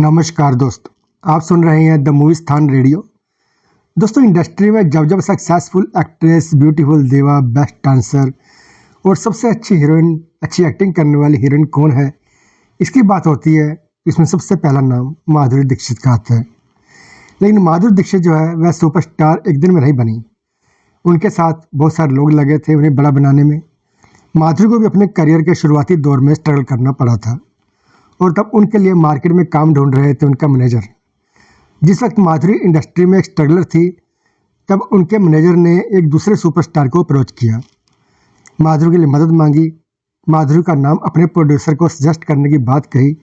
नमस्कार दोस्तों, आप सुन रहे हैं द मूवी स्थान रेडियो। दोस्तों, इंडस्ट्री में जब जब सक्सेसफुल एक्ट्रेस, ब्यूटीफुल देवा, बेस्ट डांसर और सबसे अच्छी हीरोइन, अच्छी एक्टिंग करने वाली हीरोइन कौन है, इसकी बात होती है। इसमें सबसे पहला नाम माधुरी दीक्षित का आता है। लेकिन माधुरी दीक्षित जो है वह सुपरस्टार एक दिन में नहीं बनी। उनके साथ बहुत सारे लोग लगे थे उन्हें बड़ा बनाने में। माधुरी को भी अपने करियर के शुरुआती दौर में स्ट्रगल करना पड़ा था और तब उनके लिए मार्केट में काम ढूंढ रहे थे उनका मैनेजर। जिस वक्त माधुरी इंडस्ट्री में एक स्ट्रगलर थी, तब उनके मैनेजर ने एक दूसरे सुपरस्टार को अप्रोच किया, माधुरी के लिए मदद मांगी, माधुरी का नाम अपने प्रोड्यूसर को सजेस्ट करने की बात कही।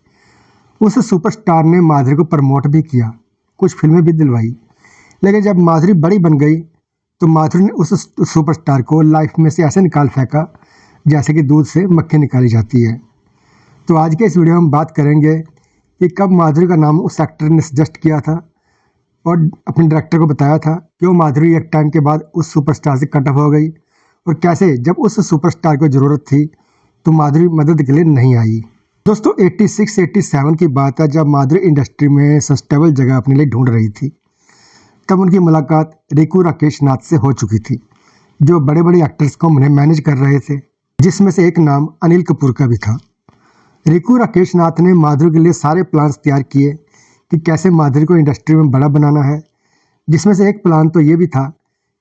उस सुपरस्टार ने माधुरी को प्रमोट भी किया, कुछ फिल्में भी दिलवाई। लेकिन जब माधुरी बड़ी बन गई तो माधुरी ने उस सुपरस्टार को लाइफ में से ऐसे निकाल फेंका जैसे कि दूध से मक्खी निकाली जाती है। तो आज के इस वीडियो में हम बात करेंगे कि कब माधुरी का नाम उस एक्टर ने सजेस्ट किया था और अपने डायरेक्टर को बताया था, क्यों माधुरी एक टाइम के बाद उस सुपरस्टार से कट ऑफ हो गई और कैसे जब उस सुपरस्टार को ज़रूरत थी तो माधुरी मदद के लिए नहीं आई। दोस्तों, 86-87 की बात है, जब माधुरी इंडस्ट्री में सस्टेबल जगह अपने लिए ढूंढ रही थी। तब उनकी मुलाकात रिकू राकेश नाथ से हो चुकी थी, जो बड़े बड़े एक्टर्स को उन्हें मैनेज कर रहे थे, जिसमें से एक नाम अनिल कपूर का भी था। रिकू राकेश नाथ ने माधुरी के लिए सारे प्लान्स तैयार किए कि कैसे माधुरी को इंडस्ट्री में बड़ा बनाना है, जिसमें से एक प्लान तो ये भी था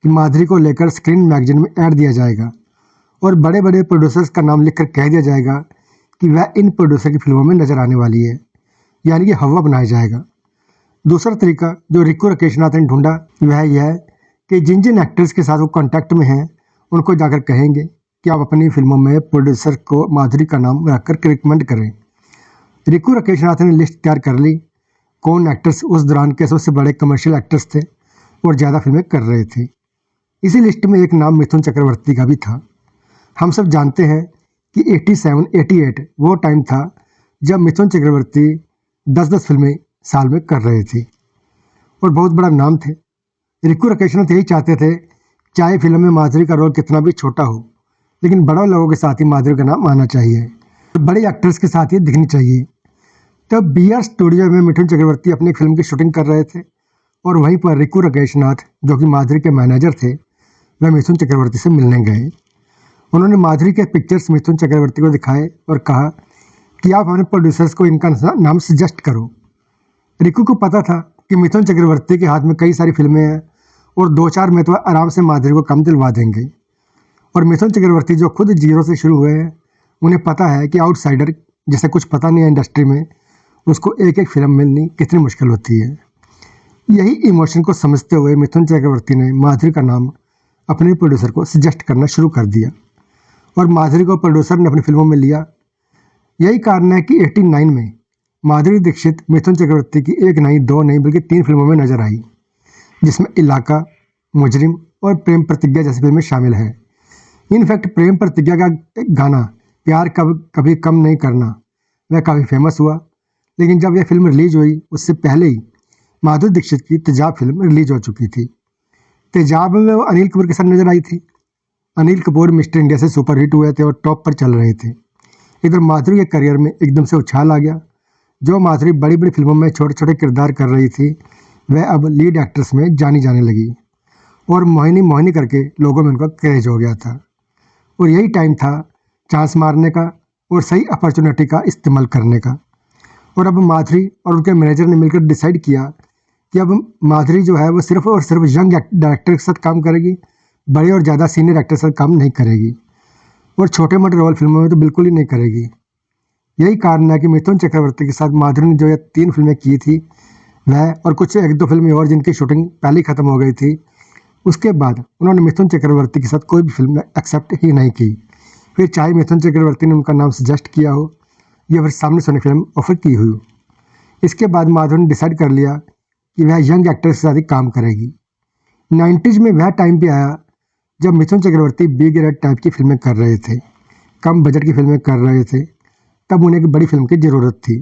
कि माधुरी को लेकर स्क्रीन मैगजीन में ऐड दिया जाएगा और बड़े बड़े प्रोड्यूसर्स का नाम लिखकर कह दिया जाएगा कि वह इन प्रोड्यूसर की फिल्मों में नजर आने वाली है, यानी कि हवा बनाया जाएगा। दूसरा तरीका जो रिकू राकेश नाथ ने ढूंढा वह यह है कि जिन जिन एक्टर्स के साथ वो कॉन्टैक्ट में हैं उनको जाकर कहेंगे कि आप अपनी फिल्मों में प्रोड्यूसर को माधुरी का नाम रखकर रिकमेंड करें। रिकू राकेश नाथ ने लिस्ट तैयार कर ली, कौन एक्टर्स उस दौरान के सबसे बड़े कमर्शियल एक्टर्स थे और ज़्यादा फिल्में कर रहे थे। इसी लिस्ट में एक नाम मिथुन चक्रवर्ती का भी था। हम सब जानते हैं कि 87-88 वो टाइम था जब मिथुन चक्रवर्ती 10-10 फिल्में साल में कर रहे थे और बहुत बड़ा नाम थे। रिकू राकेश नाथ यही चाहते थे, चाहे फिल्म में माधुरी का रोल कितना भी छोटा हो, लेकिन बड़े लोगों के साथ ही माधुरी का नाम आना चाहिए, बड़े एक्टर्स के साथ ही दिखनी चाहिए। तब BR स्टूडियो में मिथुन चक्रवर्ती अपनी फिल्म की शूटिंग कर रहे थे और वहीं पर रिकू राकेश नाथ, जो कि माधुरी के मैनेजर थे, वह मिथुन चक्रवर्ती से मिलने गए। उन्होंने माधुरी के पिक्चर्स मिथुन चक्रवर्ती को दिखाए और कहा कि आप अपने प्रोड्यूसर्स को इनका नाम सजेस्ट करो। रिकू को पता था कि मिथुन चक्रवर्ती के हाथ में कई सारी फिल्में हैं और 2-4 में तो आराम से माधुरी को कम दिलवा देंगे। और मिथुन चक्रवर्ती जो खुद जीरो से शुरू हुए हैं, उन्हें पता है कि आउटसाइडर जिसे कुछ पता नहीं है इंडस्ट्री में, उसको एक एक फिल्म मिलनी कितनी मुश्किल होती है। यही इमोशन को समझते हुए मिथुन चक्रवर्ती ने माधुरी का नाम अपने प्रोड्यूसर को सजेस्ट करना शुरू कर दिया और माधुरी को प्रोड्यूसर ने अपनी फिल्मों में लिया। यही कारण है कि 89 में माधुरी दीक्षित मिथुन चक्रवर्ती की एक नहीं, दो नहीं, बल्कि 3 फिल्मों में नजर आई, जिसमें इलाका, मुजरिम और प्रेम प्रतिज्ञा जैसी फिल्में शामिल हैं। इनफैक्ट प्रेम प्रतिज्ञा का एक गाना प्यार कभी कम नहीं करना, वह काफ़ी फेमस हुआ। लेकिन जब यह फिल्म रिलीज हुई उससे पहले ही माधुरी दीक्षित की तेजाब फिल्म रिलीज हो चुकी थी। तेजाब में वो अनिल कपूर के साथ नजर आई थी। अनिल कपूर मिस्टर इंडिया से सुपरहिट हुए थे और टॉप पर चल रहे थे। इधर माधुरी के करियर में एकदम से उछाल आ गया। जो माधुरी बड़ी बड़ी फिल्मों में छोटे छोटे किरदार कर रही थी, वह अब लीड एक्ट्रेस में जानी जाने लगी और मोहिनी मोहिनी करके लोगों में उनका क्रेज हो गया था। और यही टाइम था चांस मारने का और सही अपॉर्चुनिटी का इस्तेमाल करने का। और अब माधुरी और उनके मैनेजर ने मिलकर डिसाइड किया कि अब माधुरी जो है वो सिर्फ और सिर्फ यंग डायरेक्टर के साथ काम करेगी, बड़े और ज़्यादा सीनियर एक्टर के साथ काम नहीं करेगी और छोटे मोटे रोल फिल्मों में तो बिल्कुल ही नहीं करेगी। यही कारण है कि मिथुन चक्रवर्ती के साथ माधुरी ने जो ये 3 फिल्में की थी, वह और कुछ 1-2 फिल्में और जिनकी शूटिंग पहले ही ख़त्म हो गई थी, उसके बाद उन्होंने मिथुन चक्रवर्ती के साथ कोई भी फिल्म एक्सेप्ट ही नहीं की। फिर चाहे मिथुन चक्रवर्ती ने उनका नाम सजेस्ट किया हो या फिर सामने से उन्हें फिल्म ऑफर की हुई हो। इसके बाद माधुरी ने डिसाइड कर लिया कि वह यंग एक्टर के साथ ही काम करेगी। 90s में वह टाइम पे आया जब Mithun Chakraborty B grade type की फिल्में कर रहे थे, कम बजट की फिल्में कर रहे थे। तब उन्हें एक बड़ी फिल्म की ज़रूरत थी,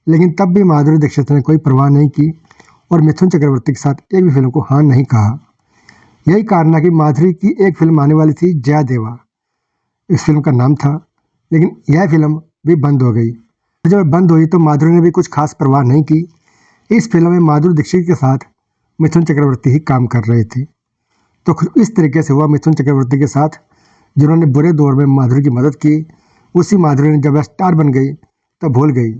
लेकिन तब भी माधुरी दीक्षित ने कोई परवाह नहीं की और मिथुन चक्रवर्ती के साथ एक भी फिल्म को हाँ नहीं कहा। यही कारण है कि माधुरी की एक फिल्म आने वाली थी, जया देवा, इस फिल्म का नाम था, लेकिन यह फिल्म भी बंद हो गई जब बंद हुई तो माधुरी ने भी कुछ खास परवाह नहीं की। इस फिल्म में माधुरी दीक्षित के साथ मिथुन चक्रवर्ती ही काम कर रहे थे। तो इस तरीके से हुआ मिथुन चक्रवर्ती के साथ, जिन्होंने बुरे दौर में माधुरी की मदद की। उसी माधुरी ने जब स्टार बन गई तब भूल गई।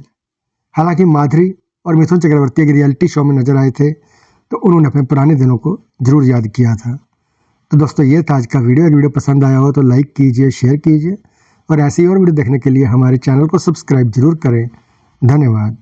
हालांकि माधुरी और मिथुन चक्रवर्ती एक रियलिटी शो में नजर आए थे तो उन्होंने अपने पुराने दिनों को जरूर याद किया था। तो दोस्तों ये था आज का वीडियो। अगर वीडियो पसंद आया हो तो लाइक कीजिए, शेयर कीजिए और ऐसी और वीडियो देखने के लिए हमारे चैनल को सब्सक्राइब जरूर करें। धन्यवाद।